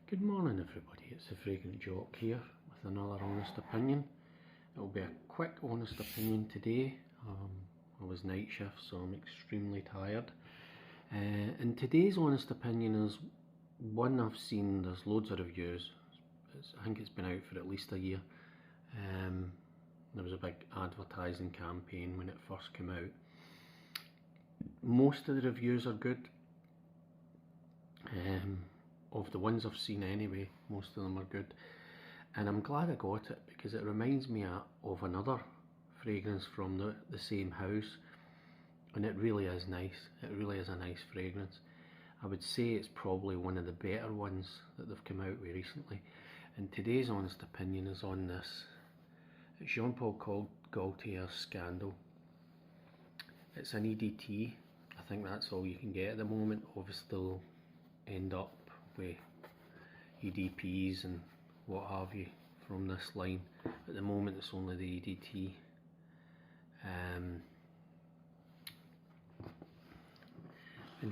Good morning everybody, it's the Fragrant Jock here with another honest opinion. It'll be a quick honest opinion today. I was night shift, so I'm extremely tired. And today's honest opinion is one I've seen, there's loads of reviews. I think it's been out for at least a year. There was a big advertising campaign when it first came out. Most of the reviews are good. Of the ones I've seen anyway, most of them are good, and I'm glad I got it because it reminds me of another fragrance from the same house, and it really is nice. It really is a nice fragrance. I would say it's probably one of the better ones that they've come out with recently, and today's honest opinion is on this. It's Jean Paul Gaultier's Scandal. It's an EDT. I think that's all you can get at the moment. Obviously they'll end up with EDPs and what have you from this line. At the moment it's only the EDT. And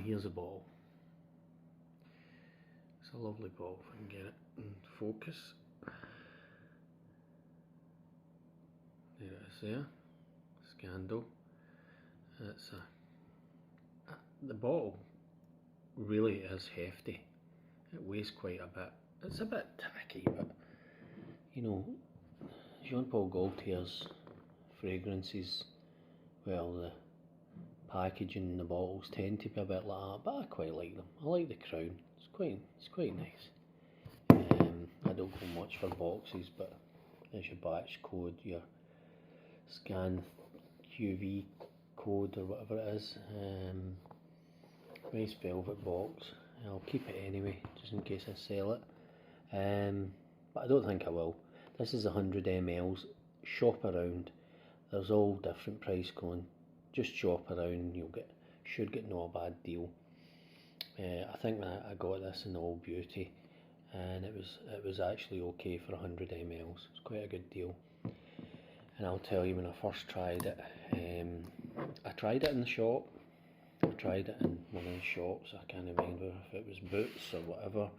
here's a bottle. It's a lovely bottle if I can get it in focus. There it is there. Scandal. It's the bottle really is hefty. It weighs quite a bit. It's a bit tacky, but you know, Jean Paul Gaultier's fragrances, well, the packaging and the bottles tend to be a bit like that, but I quite like them. I like the crown. It's quite nice. I don't go much for boxes, but there's your batch code, your scan QV code or whatever it is. Nice velvet box. I'll keep it anyway, just in case I sell it. But I don't think I will. This is 100 ml. Shop around. There's all different price going. Just shop around. Should get no bad deal. I think that I got this in All Beauty, and it was actually okay for 100 ml. It's quite a good deal. And I'll tell you, when I first tried it, I tried it in the shop. I tried it in one of the shops. I can't remember if it was Boots or whatever.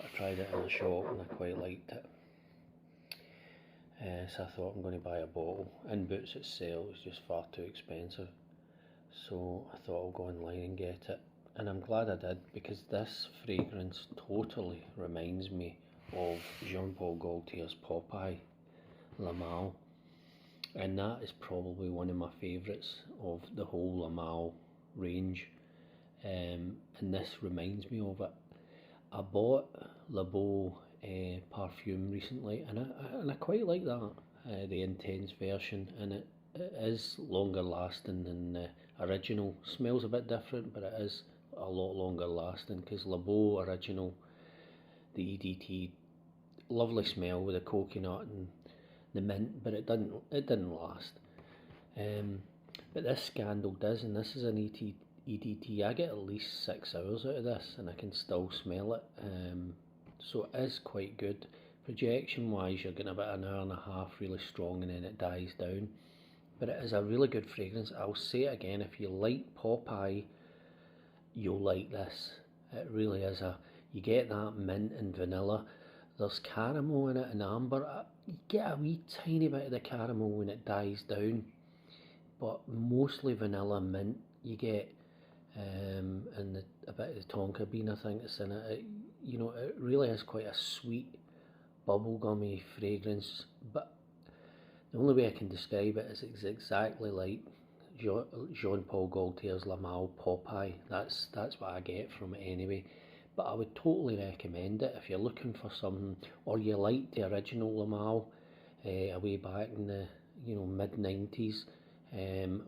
I tried it in the shop and I quite liked it. So I thought, I'm going to buy a bottle. In Boots itself, it was just far too expensive. So I thought I'll go online and get it. And I'm glad I did, because this fragrance totally reminds me of Jean Paul Gaultier's Popeye La Malle. And that is probably one of my favourites of the whole La Malle range, and this reminds me of it. I bought Le Beau perfume recently, and I quite like that, the intense version, and it is longer lasting than the original. Smells a bit different, but it is a lot longer lasting, because Le Beau original, the EDT, lovely smell with the coconut and the mint, but it didn't last. But this Scandal does, and this is an EDT. I get at least 6 hours out of this, and I can still smell it. So it is quite good. Projection wise, you're getting about an hour and a half really strong, and then it dies down. But it is a really good fragrance. I'll say it again, if you like Popeye, you'll like this. It really is you get that mint and vanilla. There's caramel in it and amber. You get a wee tiny bit of the caramel when it dies down, but mostly vanilla mint you get, and a bit of the tonka bean I think is in it. It really is quite a sweet bubblegummy fragrance, but the only way I can describe it is it's exactly like Jean Paul Gaultier's La Malle Popeye. That's what I get from it anyway. But I would totally recommend it if you're looking for something, or you like the original La Malle way back in the mid-90s,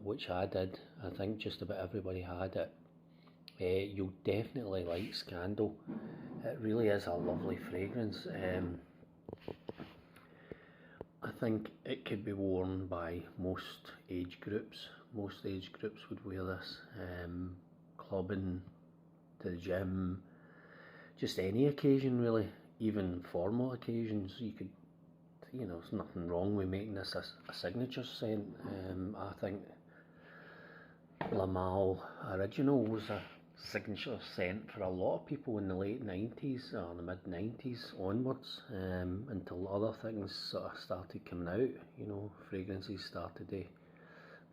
which I did. I think just about everybody had it. You'll definitely like Scandal. It really is a lovely fragrance. I think it could be worn by most age groups. Most age groups would wear this. Clubbing, to the gym, just any occasion really, even formal occasions. You could, there's nothing wrong with making this a signature scent. I think La Malle Original was signature scent for a lot of people in the late 90s or the mid 90s onwards, until other things sort of started coming out. Fragrances started to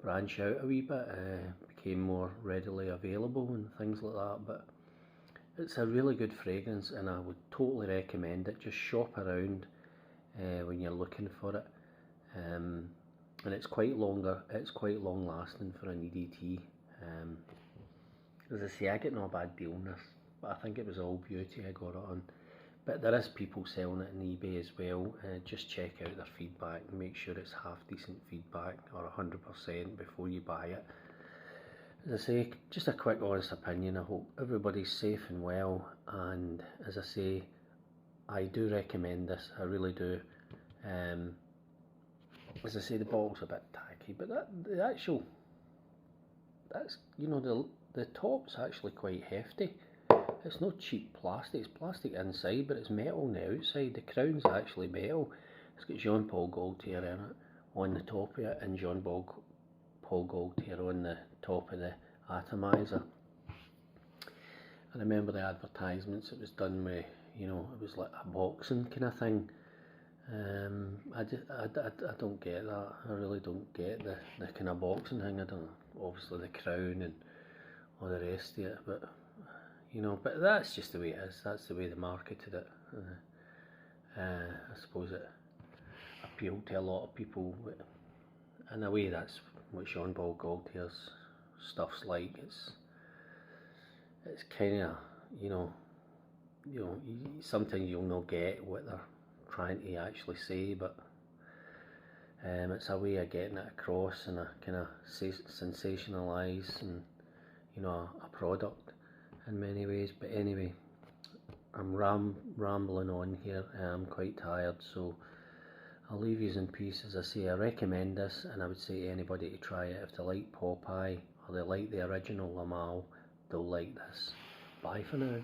branch out a wee bit, became more readily available and things like that. But it's a really good fragrance, and I would totally recommend it. Just shop around when you're looking for it, and it's quite long lasting for an EDT. As I say, I get no bad deal on this, but I think it was All Beauty I got it on. But there is people selling it on eBay as well. Just check out their feedback and make sure it's half decent feedback or 100% before you buy it. As I say, just a quick honest opinion. I hope everybody's safe and well, and as I say, I do recommend this, I really do. As I say, the bottle's a bit tacky, but the top's actually quite hefty. It's not cheap plastic, it's plastic inside, but it's metal on the outside. The crown's actually metal. It's got Jean Paul Gaultier in it on the top of it, and Jean Paul Gaultier on the top of the atomizer. I remember the advertisements, it was done with, it was like a boxing kind of thing. I don't get that. I really don't get the kind of boxing thing. I don't know, obviously the crown and all the rest of it, but but that's just the way it is. That's the way they marketed it. I suppose it appealed to a lot of people. In a way, that's what Jean Paul Gaultier's stuff's like. It's kind of, sometimes you'll not get what they're trying to actually say, but it's a way of getting it across and a kind of sensationalise and a product in many ways. But anyway, I'm rambling on here. I'm quite tired, so I'll leave you in peace. As I say, I recommend this, and I would say to anybody to try it. If they like Popeye or they like the original Lamal, they'll like this. Bye for now.